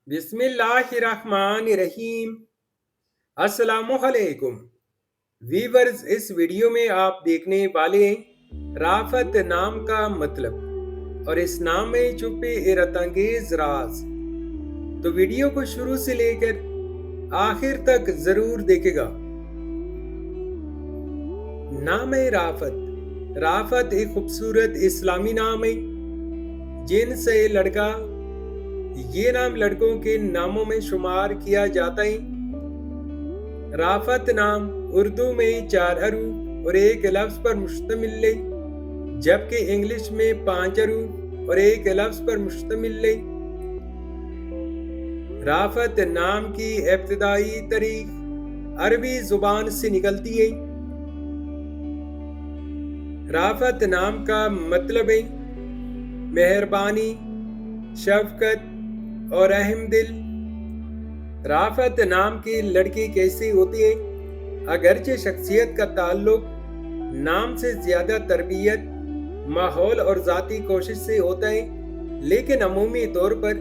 बिस्मिल्लाहिर्रहमानिर्रहीम। अस्सलामुअलैकुम वीवर्स, इस वीडियो में आप देखने वाले हैं राफत नाम का मतलब और इस नाम में छुपे हैरतअंगेज राज। तो वीडियो को शुरू से लेकर आखिर तक जरूर देखेगा। नाम है राफत। राफत एक खूबसूरत इस्लामी नाम है। जिनस है लड़का। ये नाम लड़कों के नामों में शुमार किया जाता है। राफत नाम उर्दू में 4 हरूफ और एक लफ्ज पर मुश्तमिल है, जबकि इंग्लिश में 5 हरूफ और एक लफ्ज पर मुश्तमिल है। राफत नाम की इब्तिदाई तारीख अरबी जुबान से निकलती है। राफत नाम का मतलब है मेहरबानी, शफकत और रहम दिल। राफत नाम की लड़की कैसी होती है? अगरचे शख्सियत का ताल्लुक नाम से ज्यादा तरबियत, माहौल और जाती कोशिश से होता है, लेकिन अमूमी तौर पर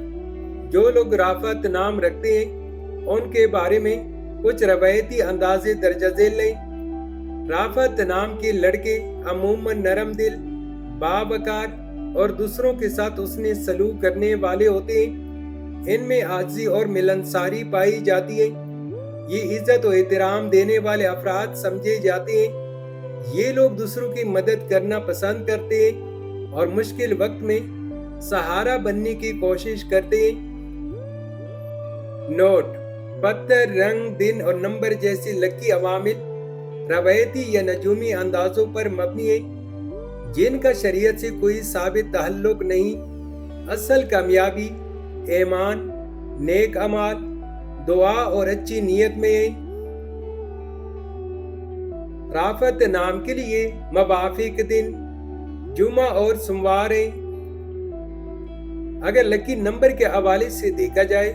जो लोग राफत नाम रखते हैं उनके बारे में कुछ रवायती अंदाजे दर्ज झेल हैं। राफत नाम के लड़के अमूमन नरम दिल, बावकार और दूसरों के साथ उसने सलूक करने वाले होते हैं। इनमें आजिज़ी और मिलनसारी पाई जाती है। ये इज्जत और एहतराम देने वाले अफराद समझे जाते हैं। ये लोग दूसरों की मदद करना पसंद करते हैं और मुश्किल वक्त में सहारा बनने की कोशिश करते हैं। नोट: पत्थर, रंग, दिन और नंबर जैसी लकी अवामिल रवायती या नजूमी अंदाजों पर मबनी है, जिनका शरीयत से कोई साबित ताल्लुक नहीं। असल कामयाबी ईमान, नेक अमाल, दुआ और अच्छी नियत में है। राफत नाम के लिए मवाफिक दिन जुमा और सोमवार है। अगर लकी नंबर के हवाले से देखा जाए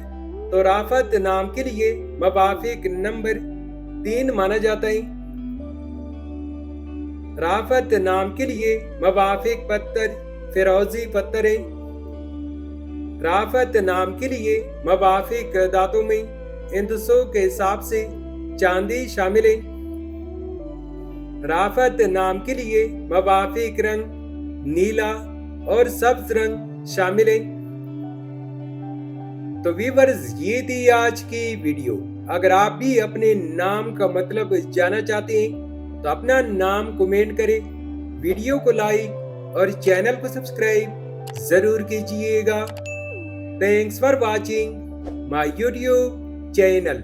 तो राफत नाम के लिए मवाफिक नंबर 3 माना जाता है। राफत नाम के लिए मवाफिक पत्थर फिरोजी पत्थर है। राफत नाम के लिए मवाफिक दातों में हिंदुओं के हिसाब से चांदी शामिल है। राफत नाम के लिए मवाफिक रंग नीला और सब्ज रंग शामिल है। तो व्यूअर्स, ये थी आज की वीडियो। अगर आप भी अपने नाम का मतलब जानना चाहते हैं तो अपना नाम कमेंट करें, वीडियो को लाइक और चैनल को सब्सक्राइब जरूर कीजिएगा। Thanks for watching my YouTube channel.